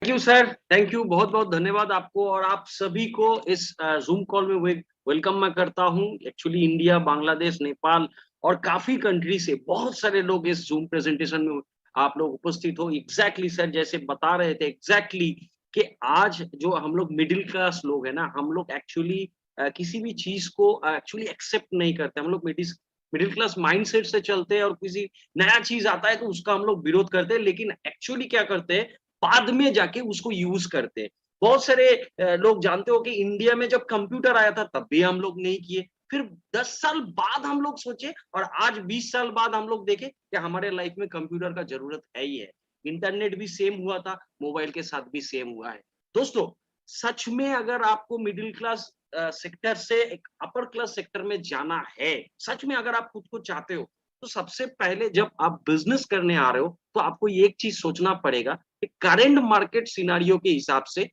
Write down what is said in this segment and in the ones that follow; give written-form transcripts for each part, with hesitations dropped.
Thank you sir, thank you, बहुत बहुत धन्यवाद आपको और आप सभी को इस जूम कॉल में वेलकम मैं करता हूं। एक्चुअली इंडिया, बांग्लादेश, नेपाल और काफी कंट्री से बहुत सारे लोग इस जूम प्रेजेंटेशन में आप लोग उपस्थित हो। एग्जैक्टली सर जैसे बता रहे थे एग्जैक्टली कि आज जो हम लोग मिडिल क्लास लोग हैं ना, हम लोग एक्चुअली किसी भी चीज को एक्चुअली एक्सेप्ट नहीं करते। हम लोग मिडिल क्लास माइंडसेट से चलते हैं और किसी नया चीज आता है तो उसका हम लोग विरोध करते हैं, लेकिन एक्चुअली क्या करते हैं, बाद में जाके उसको यूज करते हैं। बहुत सारे लोग जानते हो कि इंडिया में जब कंप्यूटर आया था तब भी हम लोग नहीं किए। फिर 10 साल बाद हम लोग सोचे और आज 20 साल बाद हम लोग देखे कि हमारे लाइफ में कंप्यूटर का जरूरत है ही है। इंटरनेट भी सेम हुआ था, मोबाइल के साथ भी सेम हुआ है। दोस्तों, सच में अगर आपको मिडिल क्लास सेक्टर से एक अपर क्लास सेक्टर में जाना है, सच में अगर आप खुद को चाहते हो, तो सबसे पहले जब आप बिजनेस करने आ रहे हो तो आपको ये एक चीज सोचना पड़ेगा कि करंट मार्केट सिनारियो के हिसाब से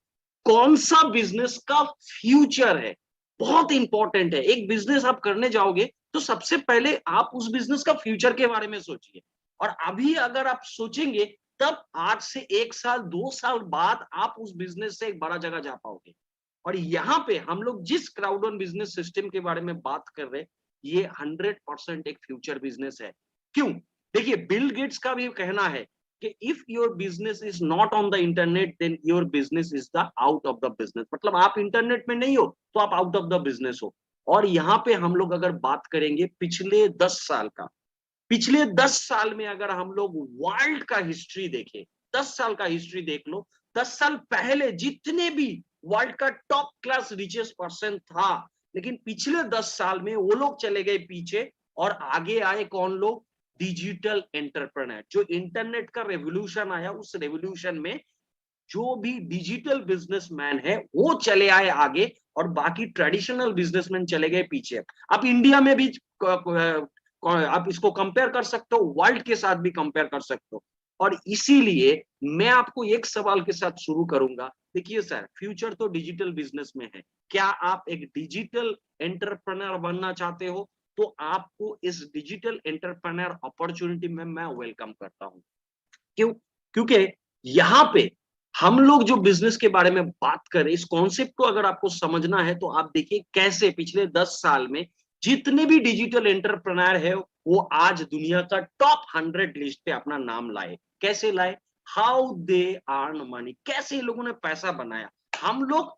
कौन सा बिजनेस का फ्यूचर है। बहुत इंपॉर्टेंट है। एक बिजनेस आप करने जाओगे तो सबसे पहले आप उस बिजनेस का फ्यूचर के बारे में सोचिए। और अभी अगर आप सोचेंगे तब आज से 1 साल 2 साल बाद आप उस बिजनेस से एक बड़ा जगह जा पाओगे। और यहाँ पे हम लोग जिस क्राउड ऑन बिजनेस सिस्टम के बारे में बात कर रहे हैं, ये 100% एक फ्यूचर बिजनेस है। क्यों? देखिए, बिल गेट्स का भी कहना है कि if your business is not on the internet then your business is the out of the business. मतलब आप इंटरनेट में नहीं हो तो आप आउट ऑफ द बिजनेस हो। और यहाँ पे हम लोग अगर बात करेंगे पिछले 10 साल का, पिछले 10 साल में अगर हम लोग वर्ल्ड का हिस्ट्री देखें, 10 साल का हिस्ट्री देख लो। 10 साल पहले जितने भी वर्ल्ड का टॉप क्लास रिचेस्ट पर्सन था, लेकिन पिछले 10 साल में वो लोग चले गए पीछे और आगे आए कौन लोग? Digital entrepreneur. जो इंटरनेट का रेवोल्यूशन आया, उस रेवोल्यूशन में जो भी डिजिटल बिजनेसमैन है वो चले आए आगे और बाकी ट्रेडिशनल बिजनेसमैन चले गए पीछे। आप इंडिया में भी आप इसको कंपेयर कर सकते हो, वर्ल्ड के साथ भी कंपेयर कर सकते हो। और इसीलिए मैं आपको एक सवाल के साथ शुरू करूंगा। देखिए सर, फ्यूचर तो डिजिटल बिजनेस में है। क्या आप एक डिजिटल एंटरप्रेन्योर बनना चाहते हो? तो आपको इस डिजिटल एंटरप्रेन्योर अपॉर्चुनिटी में मैं वेलकम करता हूं। क्यों? क्योंकि यहाँ पे हम लोग जो बिजनेस के बारे में बात करें, इस कॉन्सेप्ट को अगर आपको समझना है तो आप देखिए कैसे पिछले 10 साल में जितने भी डिजिटल एंटरप्रेन्योर है वो आज दुनिया का टॉप 100 लिस्ट पे अपना नाम लाए। कैसे लाए? हाउ दे अर्न मनी, कैसे ये लोगों ने पैसा बनाया। हम लोग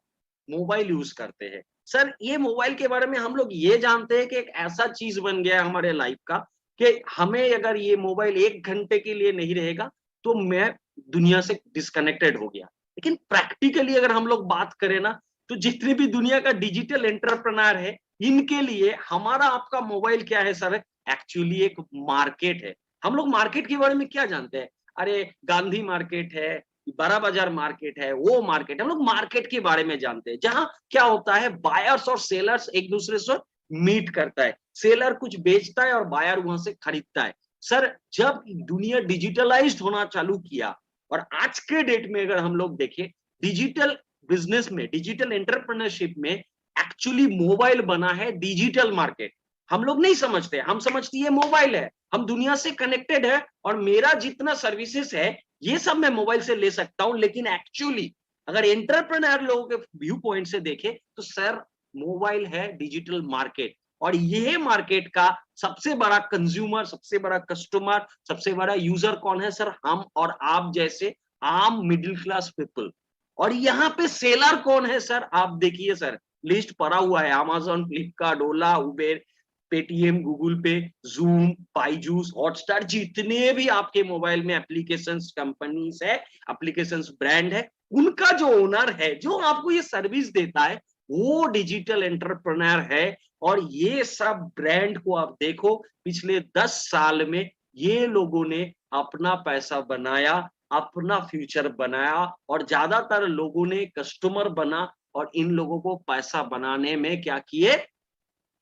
मोबाइल यूज करते हैं सर, ये मोबाइल के बारे में हम लोग ये जानते हैं कि एक ऐसा चीज बन गया है हमारे लाइफ का कि हमें अगर ये मोबाइल 1 घंटे के लिए नहीं रहेगा तो मैं दुनिया से डिस्कनेक्टेड हो गया। लेकिन प्रैक्टिकली अगर हम लोग बात करें ना, तो जितने भी दुनिया का डिजिटल एंटरप्रेन्योर है, इनके लिए हमारा आपका मोबाइल क्या है सर? एक्चुअली एक मार्केट है। हम लोग मार्केट के बारे में क्या जानते हैं? अरे गांधी मार्केट है, बड़ा बाजार मार्केट है, वो मार्केट है। हम लोग मार्केट के बारे में जानते हैं जहां क्या होता है, बायर्स और सेलर्स एक दूसरे से मीट करता है। सेलर कुछ बेचता है और बायर वहां से खरीदता है। सर, जब दुनिया डिजिटलाइज्ड होना चालू किया और आज के डेट में अगर हम लोग देखें, डिजिटल बिजनेस में, डिजिटल एंटरप्रेन्योरशिप में एक्चुअली मोबाइल बना है डिजिटल मार्केट। हम लोग नहीं समझते, हम समझते ये मोबाइल है, हम दुनिया से कनेक्टेड है और मेरा जितना सर्विसेज है ये सब मैं मोबाइल से ले सकता हूं। लेकिन एक्चुअली अगर एंटरप्रेन्योर लोगों के व्यू पॉइंट से देखें तो सर, मोबाइल है डिजिटल मार्केट। और यह मार्केट का सबसे बड़ा कंज्यूमर, सबसे बड़ा कस्टमर, सबसे बड़ा यूजर कौन है सर? हम और आप जैसे आम मिडिल क्लास पीपल। और यहाँ पे सेलर कौन है सर? आप देखिए सर, लिस्ट पड़ा हुआ है, अमेजॉन, फ्लिपकार्ट, ओला, उबेर, पेटीएम, गूगल पे, जूम, बाईजूस, हॉटस्टार, जितने भी आपके मोबाइल में एप्लीकेशंस कंपनीज है, एप्लीकेशंस ब्रांड है, उनका जो ओनर है, जो आपको ये सर्विस देता है, वो डिजिटल एंटरप्रेन्योर है। और ये सब ब्रांड को आप देखो, पिछले 10 साल में ये लोगों ने अपना पैसा बनाया, अपना फ्यूचर बनाया और ज्यादातर लोगों ने कस्टमर बना और इन लोगों को पैसा बनाने में क्या किए?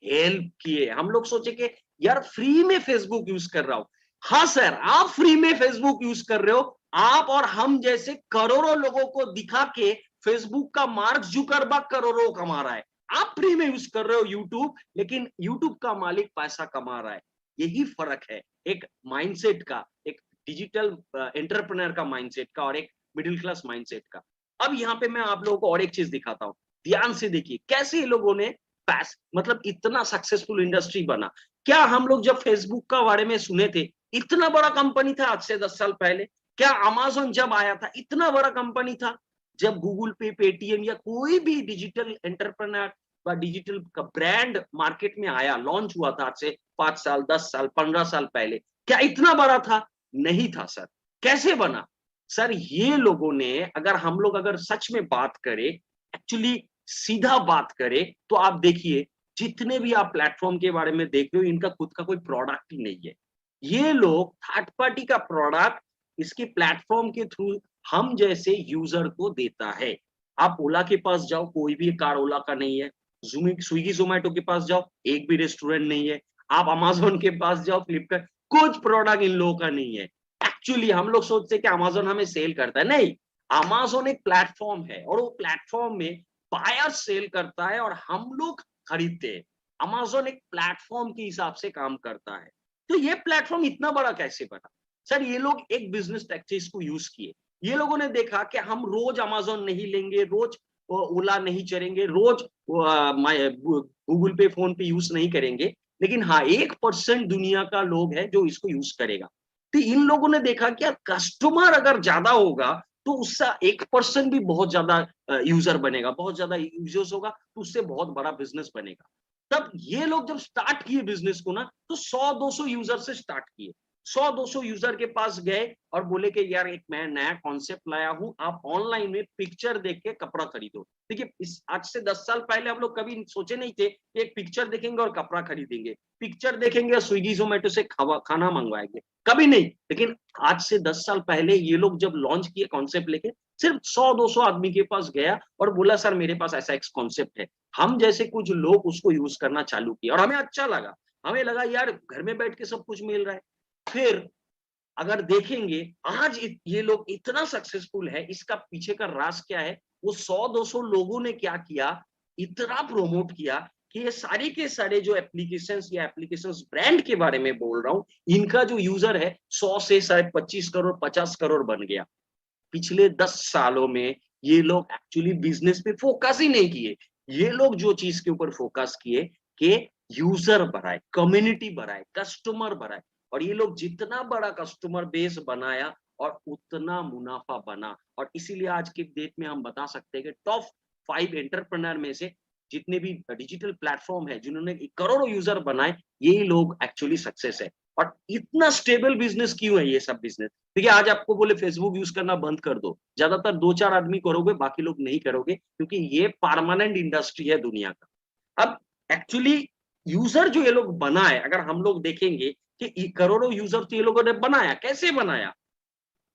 हेल्प किए। हम लोग सोचे कि यार फ्री में फेसबुक यूज कर रहा हूं। हाँ सर, आप फ्री में फेसबुक यूज कर रहे हो। आप और हम जैसे करोड़ों लोगों को दिखा के फेसबुक का मार्क जुकरबर्ग करोड़ों कमा रहा है। आप फ्री में यूज कर रहे हो यूट्यूब, लेकिन यूट्यूब का मालिक पैसा कमा रहा है। यही फर्क है एक माइंडसेट का, एक डिजिटल एंटरप्रेन्योर का माइंडसेट का और एक मिडिल क्लास माइंडसेट का। अब यहाँ पे मैं आप लोगों को और एक चीज दिखाता हूँ, ध्यान से देखिए कैसे ये लोगों ने पैस मतलब इतना सक्सेसफुल इंडस्ट्री बना। क्या हम लोग जब फेसबुक का बारे में सुने थे, इतना बड़ा कंपनी था आज से 10 साल पहले? क्या अमेज़न जब आया था इतना बड़ा कंपनी था? जब गूगल पे, पेटीएम या कोई भी डिजिटल एंटरप्रेन्योर व डिजिटल का ब्रांड मार्केट में आया, लॉन्च हुआ था आज से 5 साल, 10 साल, 15 साल पहले, क्या इतना बड़ा था? नहीं था सर। कैसे बना? सर ये लोगों ने, अगर हम लोग अगर सच में बात करें, एक्चुअली सीधा बात करें, तो आप देखिए जितने भी आप प्लेटफ़ॉर्म के बारे में देख रहे हो, इनका खुद का कोई प्रोडक्ट ही नहीं है। ये लोग थर्ड पार्टी का प्रोडक्ट इसके प्लेटफ़ॉर्म के थ्रू हम जैसे यूज़र को देता है। आप ओला के पास जाओ, कोई भी कार ओला का नहीं है। स्विगी, ज़ोमैटो के पास जाओ, एक भी रेस्टोरेंट नहीं है। आप अमेज़न के पास जाओ, फ्लिपकार्ट, कुछ प्रोडक्ट इन लोगों का नहीं है। एक्चुअली हम लोग सोचते हैं कि अमेज़न हमें सेल करता है, नहीं। अमेज़न एक प्लेटफ़ॉर्म है और वो प्लेटफ़ॉर्म में बायर सेल करता है और हम लोग खरीदते हैं। अमेज़न एक प्लेटफ़ॉर्म के हिसाब से काम करता है। तो ये प्लेटफ़ॉर्म इतना बड़ा कैसे बना? सर ये लोग एक बिज़नेस टैक्टिक्स को यूज़ किए। ये लोगों ने देखा कि हम रोज़ अमेज़न नहीं लेंगे, रोज़ ओला नहीं चलेंगे, रोज़ गूगल पे, फ़ोन पे यूज़ नहीं करेंगे। लेकिन हाँ, 1% दुनिया का लोग है जो इसको यूज़ करेगा। तो इन लोगों ने देखा कि यार कस्टमर अगर ज़्यादा होगा, तो उससे 1% भी बहुत ज़्यादा यूज़र बनेगा, बहुत ज़्यादा यूज़र्स होगा, तो उससे बहुत बड़ा बिज़नेस बनेगा। तब ये लोग जब स्टार्ट किए बिज़नेस को ना, तो 100-200 यूज़र से स्टार्ट किए। 100-200 यूज़र के पास गए और बोले कि यार एक मैं नया कॉन्सेप्ट लाया हूँ, आप ऑनलाइन में पिक्चर देख के कपड़ा खरीदो। देखिए इस आज से 10 साल पहले हम लोग कभी सोचे नहीं थे कि एक पिक्चर देखेंगे और कपड़ा खरीदेंगे। पिक्चर देखेंगे और स्विगी, ज़ोमैटो से खाना मँगवाएँगे, कभी नहीं। लेकिन आज से 10 साल पहले ये लोग जब लॉन्च किए कॉन्सेप्ट लेके, सिर्फ 100-200 आदमी के पास गया और बोला सर मेरे पास ऐसा एक कॉन्सेप्ट है। हम जैसे कुछ लोग उसको यूज़ करना चालू किए और हमें अच्छा लगा। हमें लगा यार घर में बैठ के सब कुछ मिल रहा है। फिर अगर देखेंगे आज ये लोग इतना सक्सेसफुल है, इसका पीछे का राज क्या है? वो 100-200 लोगों ने क्या किया, इतना प्रमोट किया कि ये सारे के सारे जो एप्लीकेशंस या एप्लीकेशंस ब्रांड के बारे में बोल रहा हूँ, इनका जो यूज़र है 100 से शायद 25 करोड़, 50 करोड़ बन गया। पिछले 10 सालों में ये लोग एक्चुअली बिज़नेस पे फ़ोकस ही नहीं किए। ये लोग जो चीज़ के ऊपर फ़ोकस किए कि यूज़र बढ़ाए, कम्युनिटी बढ़ाए, कस्टमर बढ़ाए और ये लोग जितना बड़ा कस्टमर बेस बनाया और उतना मुनाफ़ा बना और इसीलिए आज के डेट में हम बता सकते हैं कि टॉप 5 एंटरप्रेन्योर में से जितने भी डिजिटल प्लेटफ़ॉर्म है, जिन्होंने करोड़ों यूज़र बनाए, यही लोग एक्चुअली सक्सेस है। और इतना स्टेबल बिज़नेस क्यों है ये सब बिज़नेस? देखिए आज आपको बोले फेसबुक यूज़ करना बंद कर दो, ज़्यादातर 2-4 आदमी करोगे, बाकी लोग नहीं करोगे क्योंकि ये परमानेंट इंडस्ट्री है दुनिया का। अब एक्चुअली यूज़र जो ये लोग बनाए, अगर हम लोग देखेंगे कि करोड़ों यूज़र तो ये लोगों ने बनाया, कैसे बनाया?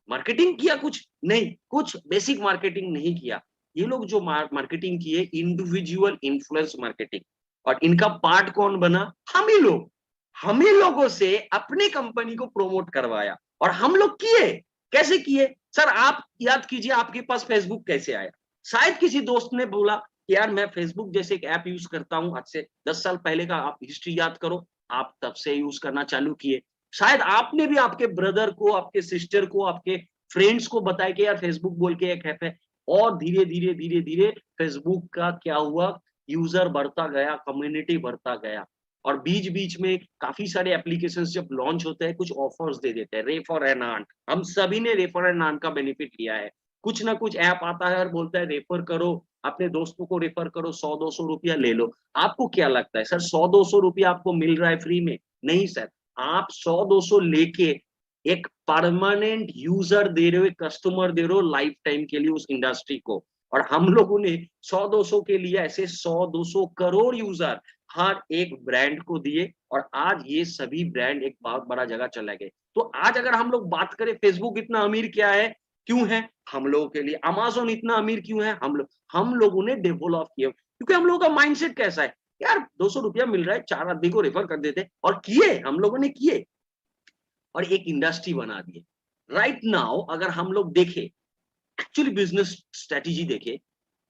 मार्केटिंग किया कुछ? नहीं, कुछ बेसिक मार्केटिंग नहीं किया। ये लोग जो मार्केटिंग किए इंडिविजुअल इन्फ्लुएंस मार्केटिंग और इनका पार्ट कौन बना? हम ही लोग। हम ही लोगों से अपनी कंपनी को प्रमोट करवाया और हम लोग किए। कैसे किए? सर आप याद कीजिए आपके पास फेसबुक कैसे आया? शायद किसी दोस्त ने बोला कि यार मैं फेसबुक जैसे एक ऐप यूज़ करता हूँ आज से 10 साल पहले का आप हिस्ट्री याद करो, आप तब से यूज़ करना चालू किए। शायद आपने भी आपके ब्रदर को, आपके सिस्टर को, आपके फ्रेंड्स को बताया कि यार फेसबुक बोल के एक ऐप है और धीरे-धीरे, धीरे-धीरे फेसबुक का क्या हुआ यूज़र बढ़ता गया, कम्युनिटी बढ़ता गया और बीच-बीच में काफ़ी सारे एप्लीकेशंस जब लॉन्च होते हैं, कुछ ऑफर्स दे देते हैं, रेफर एंड अर्न। हम सभी ने रेफर एंड अर्न का बेनिफिट लिया है। कुछ ना कुछ ऐप आता है और बोलता है रेफर करो, अपने दोस्तों को रेफर करो, 100-200 रुपया ले लो। आपको क्या लगता है सर 100-200 रुपया आपको मिल रहा है फ्री में? नहीं सर। आप 100-200 लेके एक परमानेंट यूजर दे रहे हो, एक कस्टमर दे रहे हो लाइफ टाइम के लिए उस इंडस्ट्री को। और हम लोगों ने 100-200 के लिए ऐसे 100-200 करोड़ यूजर हर एक ब्रांड को दिए और आज ये सभी ब्रांड एक बहुत बड़ा जगह चले गए। तो आज अगर हम लोग बात करें फेसबुक इतना अमीर क्या है? क्यों है? हम लोगों के लिए। अमेज़न इतना अमीर क्यों है? हम लोगों ने डेवलप किया क्योंकि हम लोगों का माइंडसेट कैसा है? यार 200 रुपया मिल रहा है, 4 आदमी को रेफर कर देते और किए, हम लोगों ने किए और एक इंडस्ट्री बना दिए। राइट नाउ अगर हम लोग देखें, एक्चुअली बिज़नेस स्ट्रैटेजी देखें,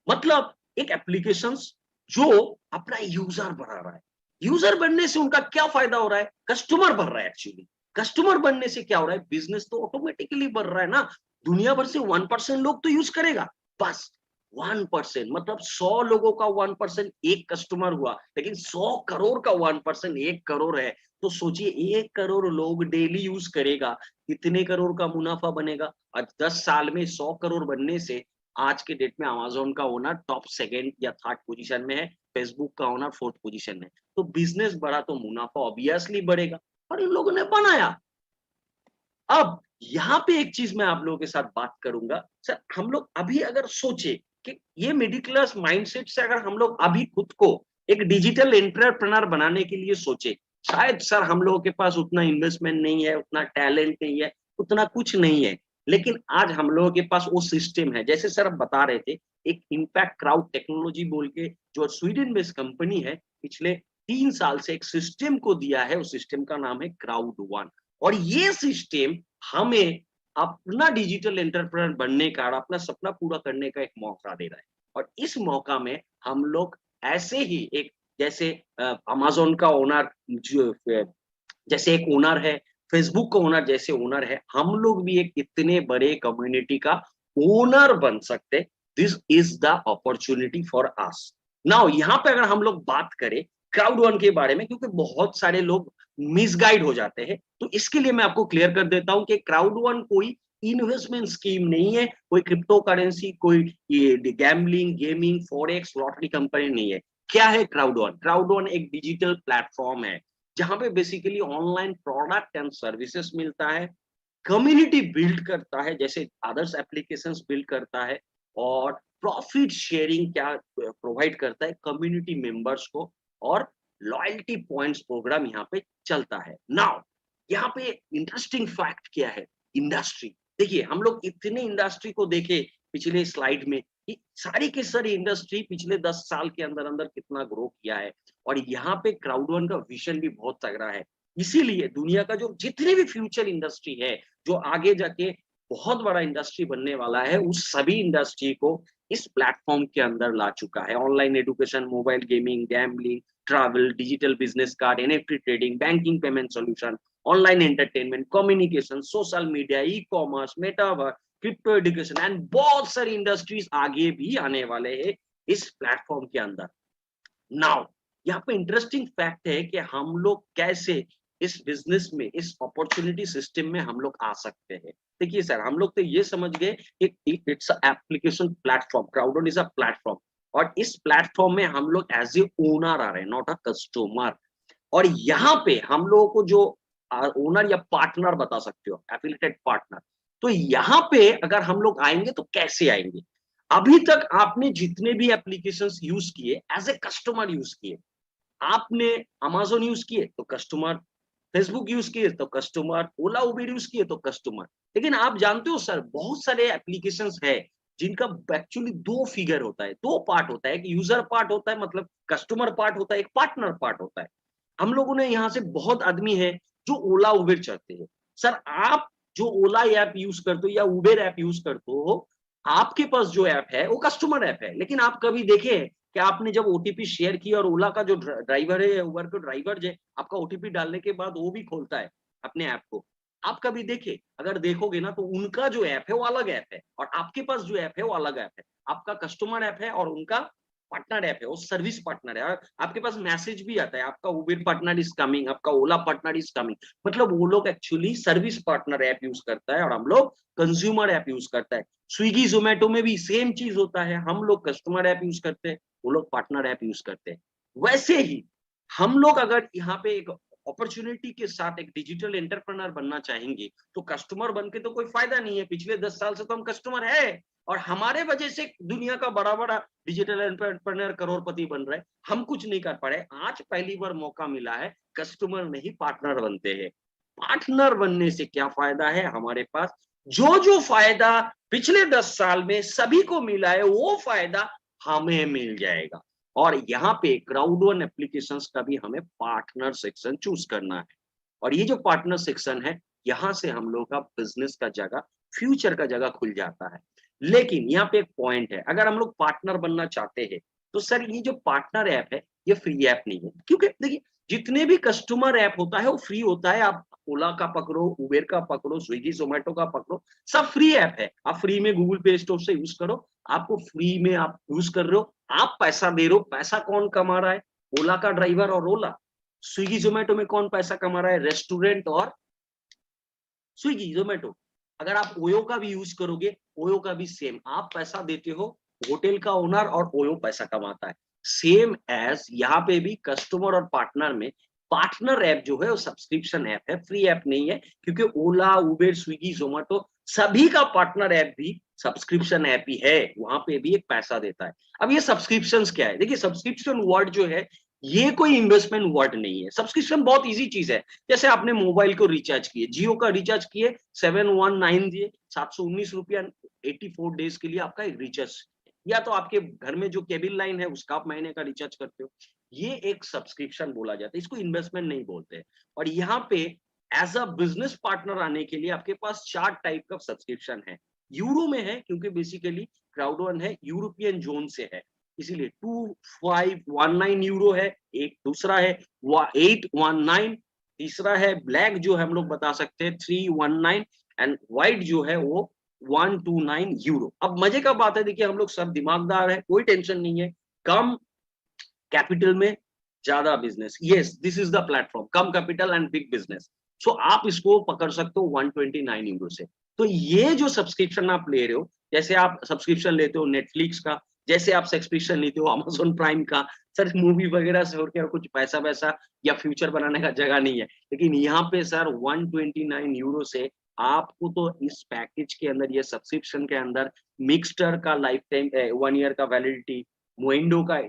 मतलब एक एप्लीकेशंस जो अपना यूज़र बढ़ा रहा है। यूज़र बढ़ने से उनका क्या फ़ायदा हो रहा है? कस्टमर बढ़ रहा है एक्चुअली। कस्टमर बढ़ने से क्या हो रहा है? बिज़नेस तो ऑटोमैटिकली बढ़ रहा है ना। दुनिया भर से 1% लोग तो यूज करेगा, बस 1%, मतलब 100 लोगों का 1% एक कस्टमर हुआ, लेकिन 100 करोड़ का 1% 1 करोड़ है। तो सोचिए 1 करोड़ लोग डेली यूज करेगा, कितने करोड़ का मुनाफा बनेगा। आज 10 साल में 100 करोड़ बनने से आज के डेट में अमेज़न का ओनर टॉप सेकंड या थर्ड पोजीशन में है, फेसबुक का ओनर फोर्थ पोजीशन में। तो बिज़नेस बढ़ा तो मुनाफा ऑब्वियसली बढ़ेगा, और इन लोगों ने बनाया। अब यहाँ पे एक चीज मैं आप लोगों के साथ बात करूंगा सर। हम लोग अभी अगर सोचे कि ये मिडिल क्लास माइंडसेट से अगर हम लोग अभी खुद को एक डिजिटल एंटरप्रेन्योर बनाने के लिए सोचे, शायद सर हम लोगों के पास उतना इन्वेस्टमेंट नहीं है, उतना टैलेंट नहीं है, उतना कुछ नहीं है, लेकिन आज हम लोगों के पास वो सिस्टम है। जैसे सर आप बता रहे थे, एक इम्पैक्ट क्राउड टेक्नोलॉजी बोल के जो स्वीडन बेस्ड कंपनी है, पिछले 3 साल से एक सिस्टम को दिया है, उस सिस्टम का नाम है क्राउड वन। और ये सिस्टम हमें अपना डिजिटल एंटरप्रेन्योर बनने का और अपना सपना पूरा करने का एक मौका दे रहा है। और इस मौका में हम लोग ऐसे ही एक, जैसे अमेज़न का ओनर जो जैसे एक ओनर है, फेसबुक का ओनर जैसे ओनर है, हम लोग भी एक इतने बड़े कम्युनिटी का ओनर बन सकते। This is the opportunity for us. Now यहाँ पे अगर हम लोग बात करें क्राउड वन के बारे में, क्योंकि बहुत सारे लोग मिसगाइड हो जाते हैं, तो इसके लिए मैं आपको क्लियर कर देता हूं कि क्राउड वन कोई इन्वेस्टमेंट स्कीम नहीं है, कोई क्रिप्टो करेंसी, कोई ये gambling, gaming, forex, lottery company नहीं है। क्या है क्राउड वन? क्राउड वन एक डिजिटल प्लेटफॉर्म है जहां पे basically online product and services मिलता है, कम्युनिटी बिल्ड करता है जैसे अदर्स एप्लीकेशंस बिल्ड करता है, और प्रॉफिट शेयरिंग क्या प्रोवाइड करता है कम्युनिटी मेंबर्स को, और लॉयल्टी पॉइंट्स प्रोग्राम यहाँ पे चलता है। नाउ यहाँ पे इंटरेस्टिंग फैक्ट क्या है, इंडस्ट्री। देखिए हम लोग इतने इंडस्ट्री को देखे पिछले स्लाइड में कि सारी की सारी इंडस्ट्री पिछले 10 साल के अंदर अंदर कितना ग्रो किया है, और यहाँ पे क्राउड वन का विजन भी बहुत तगड़ा है। इसीलिए दुनिया का जो जितनी भी फ्यूचर इंडस्ट्री है, जो आगे जाके बहुत बड़ा इंडस्ट्री बनने वाला है, उस सभी इंडस्ट्री को इस प्लेटफॉर्म के अंदर ला चुका है। Online education, mobile gaming, gambling, travel, digital business card, NFT trading, banking payment solution, online entertainment, communication, social media, e commerce, metaverse, crypto education and बहुत सारी इंडस्ट्रीज आगे भी आने वाले हैं इस प्लेटफॉर्म के अंदर। नाउ यहाँ पे इंटरेस्टिंग फैक्ट है कि हम लोग कैसे इस बिजनेस में, इस अपॉर्चुनिटी सिस्टम में हम लोग आ सकते हैं। देखिए सर, हम लोग तो ये समझ गए कि it's application platform, Crowdun is a platform, और इस प्लेटफॉर्म में हम लोग एज ए ओनर आ रहे हैं, नॉट अ कस्टमर। और यहाँ पे हम लोगों को जो ओनर या पार्टनर बता सकते हो, एफिलिएटेड पार्टनर, तो यहाँ पे अगर हम लोग आएंगे तो कैसे आएंगे? अभी तक आपने जितने भी एप्लीकेशंस यूज किए एज ए कस्टमर यूज किए, आपने अमेज़न यूज किए तो कस्टमर, फेसबुक यूज किए तो कस्टमर, ओला उबेर यूज किए तो कस्टमर। लेकिन आप जानते हो सर, बहुत सारे एप्लीकेशंस है जिनका एक्चुअली दो फिगर होता है, दो पार्ट होता है। एक यूजर पार्ट होता है, मतलब कस्टमर पार्ट होता है, एक पार्टनर पार्ट होता है। हम लोगों ने यहाँ से बहुत आदमी है जो ओला उबेर चढ़ते हैं। सर आप जो ओला ऐप यूज करते हो या उबेर ऐप यूज करते हो, आपके पास जो ऐप है वो कस्टमर ऐप है, लेकिन आप कभी देखे कि आपने जब ओटीपी शेयर किया और ओला का जो ड्राइवर है, उबर का ड्राइवर जो आपका ओटीपी डालने के बाद वो भी खोलता है अपने ऐप को, आप कभी देखे? अगर देखोगे ना तो उनका जो ऐप है वो अलग ऐप है, और आपके पास जो ऐप है वो अलग ऐप है। आपका कस्टमर ऐप है और उनका पार्टनर ऐप है, वो सर्विस पार्टनर है। और आपके पास मैसेज भी आता है, आपका उबेर पार्टनर इज कमिंग, आपका ओला पार्टनर इज कमिंग। मतलब वो लोग actually service partner app use करता है और हम लोग कंज्यूमर ऐप यूज करता है। स्विगी जोमेटो में भी सेम चीज होता है, हम लोग कस्टमर ऐप यूज करते हैं, वो लोग पार्टनर ऐप यूज करते हैं। वैसे ही हम लोग अगर यहाँ पे एक अपॉर्चुनिटी के साथ एक डिजिटल एंटरप्रेन्योर बनना चाहेंगे, तो कस्टमर बन के तो कोई फायदा नहीं है। पिछले 10 साल से तो हम कस्टमर है, और हमारे वजह से दुनिया का बड़ा बड़ा डिजिटल एंटरप्रेन्योर करोड़पति बन रहे हैं, हम कुछ नहीं कर पा रहे। आज पहली बार मौका मिला है, कस्टमर नहीं पार्टनर बनते हैं। पार्टनर बनने से क्या फायदा है हमारे पास? जो जो फायदा पिछले 10 साल में सभी को मिला है, वो फायदा हमें मिल जाएगा। और यहाँ पे क्राउड वन एप्लीकेशंस का भी हमें पार्टनर सेक्शन चूज करना है, और ये जो पार्टनर सेक्शन है, यहाँ से हम लोग का बिजनेस का जगह, फ्यूचर का जगह खुल जाता है। लेकिन यहाँ पे एक पॉइंट है, अगर हम लोग पार्टनर बनना चाहते हैं तो सर ये जो पार्टनर ऐप है ये फ्री ऐप नहीं है, क्योंकि देखिए जितने भी कस्टमर ऐप होता है वो फ्री होता है। आप ओला का पकड़ो, उबेर का पकड़ो, स्विगी जोमेटो का पकड़ो, सब फ्री ऐप है। आप फ्री में गूगल प्ले स्टोर से यूज करो, आपको फ्री में आप यूज कर रहे हो, आप पैसा दे रहे हो। पैसा कौन कमा रहा है? ओला का ड्राइवर और ओला। स्विगी जोमेटो में कौन पैसा कमा रहा है? रेस्टोरेंट और स्विगी जोमेटो। अगर आप ओयो का भी यूज करोगे, ओयो का भी सेम, आप पैसा देते हो, होटल का ओनर और ओयो पैसा कमाता है। सेम एज यहाँ पे भी कस्टमर और पार्टनर में, पार्टनर ऐप जो है वो सब्सक्रिप्शन ऐप है, फ्री ऐप नहीं है, क्योंकि ओला, उबेर, स्विगी, जोमेटो सभी का पार्टनर ऐप भी सब्सक्रिप्शन ऐप ही है, वहां पे भी एक पैसा देता है। अब ये सब्सक्रिप्शंस क्या है? देखिए, सब्सक्रिप्शन वर्ड जो है ये कोई इन्वेस्टमेंट वर्ड नहीं है। सब्सक्रिप्शन बहुत इजी चीज है। जैसे आपने मोबाइल को रिचार्ज किए, जियो का रिचार्ज किए, 719 दिए, 719 रुपया 84 डेज के लिए आपका एक रिचार्ज। या तो आपके घर में जो केबल लाइन है उसका आप महीने का रिचार्ज करते हो, ये एक सब्सक्रिप्शन बोला जाता है, इसको इन्वेस्टमेंट नहीं बोलते। और यहाँ पे एज अ बिजनेस पार्टनर आने के लिए आपके पास 4 टाइप का सब्सक्रिप्शन है। यूरो में है, क्योंकि बेसिकली क्राउड वन है, यूरोपियन जोन से है, इसीलिए 2519 यूरो है। एक दूसरा है 819, तीसरा है ब्लैक जो हम लोग बता सकते हैं 319, एंड व्हाइट जो है वो 129 यूरो। अब मजे का बात है, देखिए हम लोग सब दिमागदार है, कोई टेंशन नहीं है। कम कैपिटल में ज्यादा business, yes this is the platform, कम capital and big business. So आप इसको पकड़ सकते हो 129 यूरो से। तो ये जो सब्सक्रिप्शन आप ले रहे हो, जैसे आप सब्सक्रिप्शन लेते हो नेटफ्लिक्स का, जैसे आप सब्सक्रिप्शन लेते हो अमेजोन प्राइम का, सर मूवी वगैरह से होकर कुछ पैसा वैसा या फ्यूचर बनाने का जगह नहीं है। लेकिन यहाँ पे सर 129 यूरो से आपको तो इस पैकेज के अंदर, ये सब्सक्रिप्शन के अंदर, मिक्सटर का लाइफ टाइम 1 ईयर का वैलिडिटी, मोइंडो का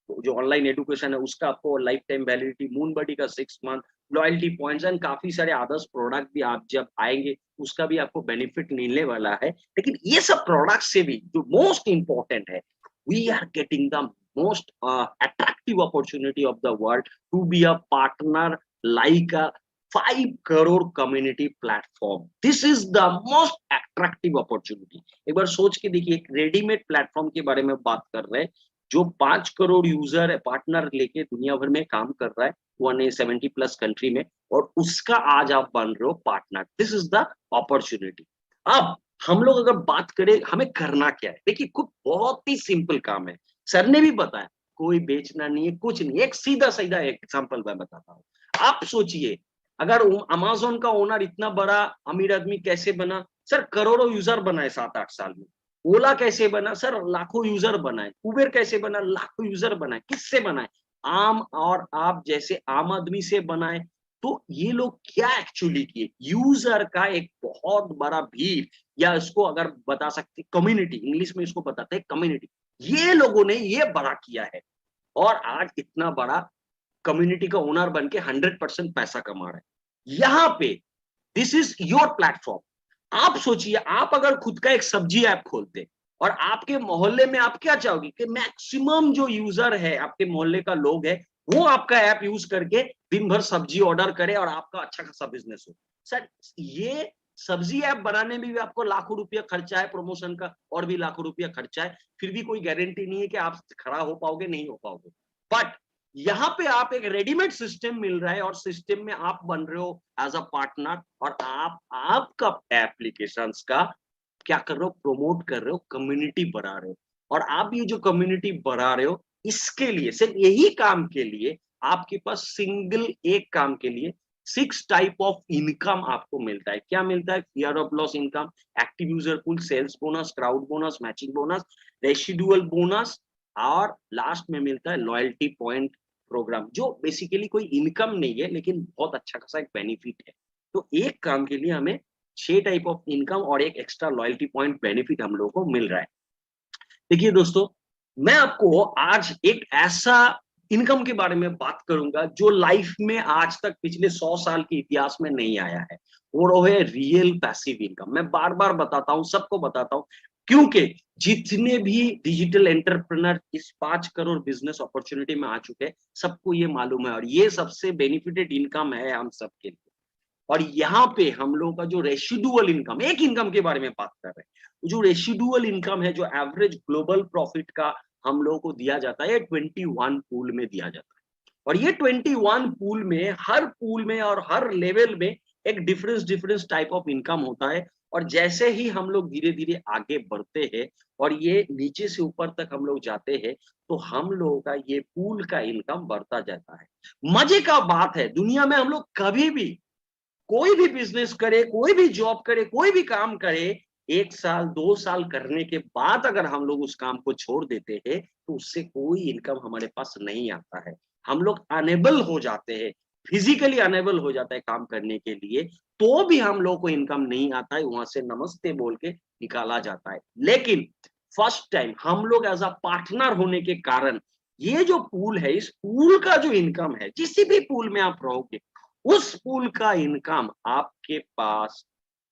जो ऑनलाइन एजुकेशन है उसका आपको लाइफ टाइम वैलिडिटी, मून बडी का 6 मंथ, लॉयल्टी पॉइंट्स एंड काफी सारे अदर्स प्रोडक्ट भी आप जब आएंगे उसका भी आपको बेनिफिट मिलने वाला है। लेकिन ये सब प्रोडक्ट से भी जो मोस्ट इंपॉर्टेंट है, we are getting the most attractive opportunity of the world to be a partner like a 5 crore community platform. This is the most attractive opportunity. एक बार सोच के देखिए, एक रेडीमेड प्लेटफॉर्म के बारे में बात कर रहे हैं जो 5 करोड़ यूजर पार्टनर लेके दुनिया भर में काम कर रहा है 170+ कंट्री में, और उसका आज आप बन रहे हो partner. This is the opportunity. अब हम लोग अगर बात करें हमें करना क्या है, देखिए खुद बहुत ही सिंपल काम है, सर ने भी बताया, कोई बेचना नहीं है, कुछ नहीं, एक सीधा सीधा एग्जांपल मैं बताता हूँ। आप सोचिए, अगर अमेज़न का ओनर इतना बड़ा अमीर आदमी कैसे बना? सर करोड़ों यूजर बनाए 7-8 साल में। ओला कैसे बना? सर लाखों यूजर बनाए। उबेर कैसे बना? लाखों यूजर बनाए। किससे बनाए? आम और आप जैसे आम आदमी से बनाए। तो ये लोग क्या एक्चुअली किए? यूजर का एक बहुत बड़ा भीड़, या इसको अगर बता सकते कम्युनिटी, इंग्लिश में इसको बताते हैं कम्युनिटी, ये लोगों ने ये बड़ा किया है, और आज इतना बड़ा कम्युनिटी का ओनर बन के 100% पैसा कमा रहा है यहाँ पे। This is your platform. आप सोचिए, आप अगर खुद का एक सब्जी ऐप खोलते और आपके मोहल्ले में, आप क्या चाहोगे कि मैक्सिमम जो यूजर है आपके मोहल्ले का लोग है वो आपका ऐप यूज करके दिन भर सब्जी ऑर्डर करे और आपका अच्छा खासा बिजनेस हो। सर ये सब्जी ऐप बनाने में भी आपको लाखों रुपया खर्चा है, प्रमोशन का और भी लाखों रुपया खर्चा है, फिर भी कोई गारंटी नहीं है कि आप खड़ा हो पाओगे, नहीं हो पाओगे। बट यहाँ पे आप एक रेडीमेड सिस्टम मिल रहा है और सिस्टम में आप बन रहे हो एज अ पार्टनर, और आप आपका एप्लीकेशंस का क्या कर रहे हो? प्रमोट कर रहे हो, कम्युनिटी बढ़ा रहे हो। और आप ये जो कम्युनिटी बढ़ा रहे हो, इसके लिए, सिर्फ यही काम के लिए आपके पास सिंगल एक काम के लिए 6 टाइप ऑफ इनकम आपको मिलता है। क्या मिलता है? Fear of loss income, active user pool, sales bonus, crowd bonus, matching bonus, residual bonus, और लास्ट में मिलता है लॉयल्टी पॉइंट प्रोग्राम, जो बेसिकली कोई इनकम नहीं है लेकिन बहुत अच्छा खासा एक बेनिफिट है। तो एक काम के लिए हमें 6 टाइप ऑफ इनकम और एक एक्स्ट्रा लॉयल्टी पॉइंट बेनिफिट हम लोगों को मिल रहा है। देखिए दोस्तों, मैं आपको आज एक ऐसा इनकम के बारे में बात करूंगा जो लाइफ में आज तक पिछले 100 साल के इतिहास में नहीं आया है, और वो है रियल पैसिव इनकम। मैं बार बार बताता हूं, सबको बताता हूं, क्योंकि जितने भी डिजिटल एंटरप्रेन्योर इस 5 करोड़ बिजनेस अपॉर्चुनिटी में आ चुके हैं, सबको ये मालूम है, और ये सबसे बेनिफिटेड इनकम है हम सबके लिए। और यहाँ पे हम लोगों का जो रेसिडुअल इनकम, एक इनकम के बारे में बात कर रहे हैं, जो रेसिडुअल इनकम है, जो एवरेज ग्लोबल प्रॉफिट का हम लोगों को दिया जाता है, 21 पूल में दिया जाता है। और ये 21 पूल में, हर पूल में और हर लेवल में एक डिफरेंस टाइप ऑफ इनकम होता है। और जैसे ही हम लोग धीरे धीरे आगे बढ़ते हैं और ये नीचे से ऊपर तक हम लोग जाते हैं, तो हम लोगों का ये पूल का इनकम बढ़ता जाता है। मजे का बात है, दुनिया में हम लोग कभी भी कोई भी बिजनेस करे, कोई भी जॉब करे, कोई भी काम करे, 1 साल 2 साल करने के बाद अगर हम लोग उस काम को छोड़ देते हैं, तो उससे कोई इनकम हमारे पास नहीं आता है। हम लोग अनेबल हो जाते हैं, फिजिकली अनेबल हो जाता है काम करने के लिए, तो भी हम लोग को इनकम नहीं आता है, वहां से नमस्ते बोल के निकाला जाता है। लेकिन फर्स्ट टाइम हम लोग एज़ अ पार्टनर होने के कारण, ये जो पूल है, इस पूल का जो इनकम है, किसी भी पूल में आप रहोगे, उस पूल का इनकम आपके पास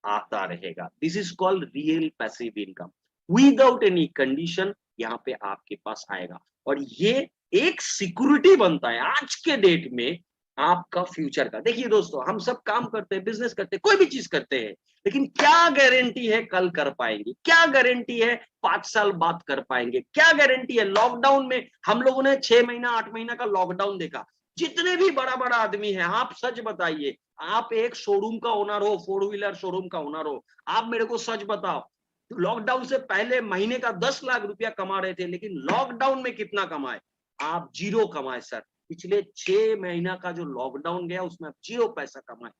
आता रहेगा। This is called real passive income. Without any condition यहाँ पे आपके पास आएगा, और ये एक सिक्योरिटी बनता है आज के डेट में आपका फ्यूचर का। देखिए दोस्तों, हम सब काम करते हैं, बिजनेस करते हैं, कोई भी चीज करते हैं, लेकिन क्या गारंटी है कल कर पाएंगे? क्या गारंटी है 5 साल बाद कर पाएंगे? क्या गारंटी है? लॉकडाउन में हम लोगों ने 6 महीना 8 महीना का लॉकडाउन देखा। जितने भी बड़ा बड़ा आदमी है, आप सच बताइए, आप एक शोरूम का ओनर हो, 4 व्हीलर शोरूम का ओनर हो, आप मेरे को सच बताओ, लॉकडाउन से पहले महीने का 10 लाख रुपया कमा रहे थे, लेकिन लॉकडाउन में कितना कमाए? आप जीरो कमाए सर। पिछले 6 महीना का जो लॉकडाउन गया, उसमें आप जीरो पैसा कमाए।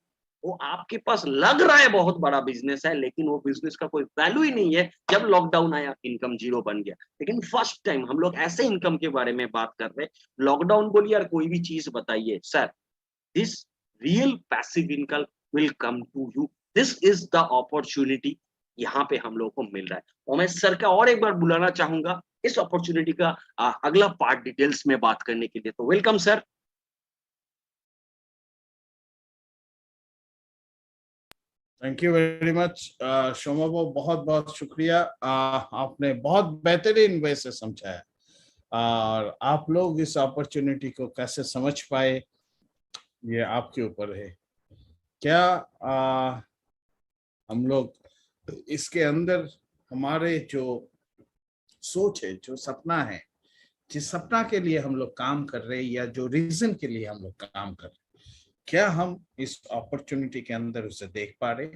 वो आपके पास लग रहा है बहुत बड़ा बिजनेस है, लेकिन वो बिजनेस का कोई वैल्यू ही नहीं है। जब लॉकडाउन आया, इनकम जीरो बन गया। लेकिन फर्स्ट टाइम हम लोग ऐसे इनकम के बारे में बात कर रहे हैं। लॉकडाउन बोलिए यार, कोई भी चीज बताइए sir, this real passive income will come to you. This is the opportunity यहाँ पे हम लोग को मिल रहा है। और मैं सर का और एक बार बुलाना चाहूंगा इस अपॉर्चुनिटी का अगला पार्ट डिटेल्स में बात करने के लिए। तो welcome sir. Thank you very much Shoma वो, बहुत बहुत शुक्रिया। आपने बहुत बेहतरीन वे से समझाया, और आप लोग इस अपॉर्चुनिटी को कैसे समझ पाए, ये आपके ऊपर है। क्या हम लोग इसके अंदर हमारे जो सोच है, जो सपना है, जिस सपना के लिए हम लोग काम कर रहे हैं, या जो रीजन के लिए हम लोग काम कर रहे हैं, क्या हम इस अपॉर्चुनिटी के अंदर उसे देख पा रहे?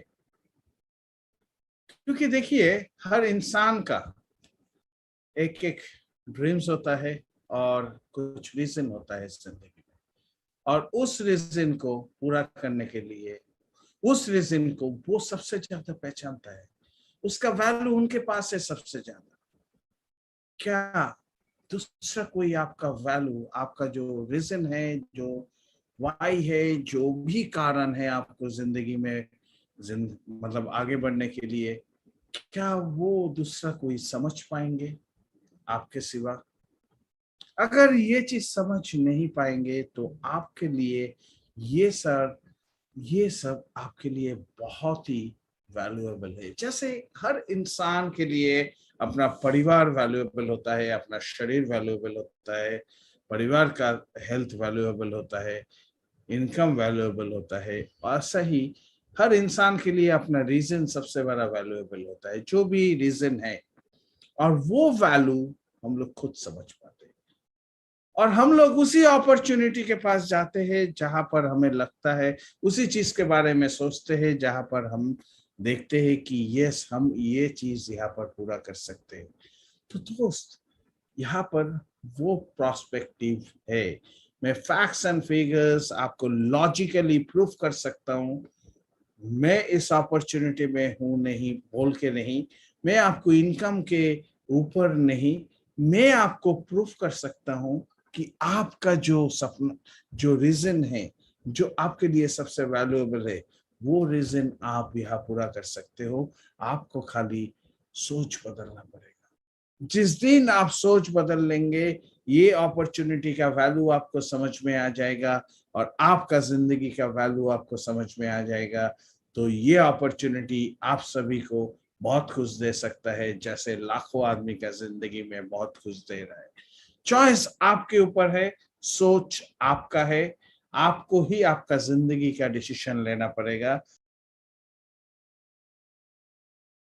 क्योंकि देखिए, हर इंसान का एक एक ड्रीम्स होता है, और कुछ रीजन होता है जिंदगी में, और उस रीजन को पूरा करने के लिए, उस रीजन को वो सबसे ज्यादा पहचानता है, उसका वैल्यू उनके पास है सबसे ज्यादा। क्या दूसरा कोई आपका वैल्यू, आपका जो रीजन है, जो वाई है, जो भी कारण है आपको जिंदगी में मतलब आगे बढ़ने के लिए, क्या वो दूसरा कोई समझ पाएंगे आपके सिवा? अगर ये चीज समझ नहीं पाएंगे, तो आपके लिए ये सब आपके लिए बहुत ही वैल्यूएबल है। जैसे हर इंसान के लिए अपना परिवार वैल्यूएबल होता है, अपना शरीर वैल्यूएबल होता है, परिवार का हेल्थ वैल्यूएबल होता है, इनकम वैल्यूएबल होता है, ऐसा ही हर इंसान के लिए अपना रीजन सबसे बड़ा वैल्यूएबल होता है, जो भी रीजन है। और वो वैल्यू हम लोग खुद समझ पाते हैं, और हम लोग उसी अपॉर्चुनिटी के पास जाते हैं जहां पर हमें लगता है, उसी चीज के बारे में सोचते हैं जहां पर हम देखते हैं कि यस, हम ये चीज यहाँ पर पूरा कर सकते हैं। तो दोस्त, यहाँ पर वो प्रोस्पेक्टिव है। मैं फैक्ट्स एंड फिगर्स आपको लॉजिकली प्रूफ कर सकता हूँ। मैं इस अपॉर्चुनिटी में हूं नहीं बोल के नहीं, मैं आपको इनकम के ऊपर नहीं, मैं आपको प्रूफ कर सकता हूं कि आपका जो सपना, जो रीजन है, जो आपके लिए सबसे वैल्यूएबल है, वो रीजन आप यहाँ पूरा कर सकते हो। आपको खाली सोच बदलना पड़ेगा। जिस दिन आप सोच बदल लेंगे, ये अपॉर्चुनिटी का वैल्यू आपको समझ में आ जाएगा, और आपका जिंदगी का वैल्यू आपको समझ में आ जाएगा। तो ये अपॉर्चुनिटी आप सभी को बहुत खुश दे सकता है, जैसे लाखों आदमी का जिंदगी में बहुत खुश दे रहा है। चॉइस आपके ऊपर है, सोच आपका है, आपको ही आपका जिंदगी का डिसीजन लेना पड़ेगा।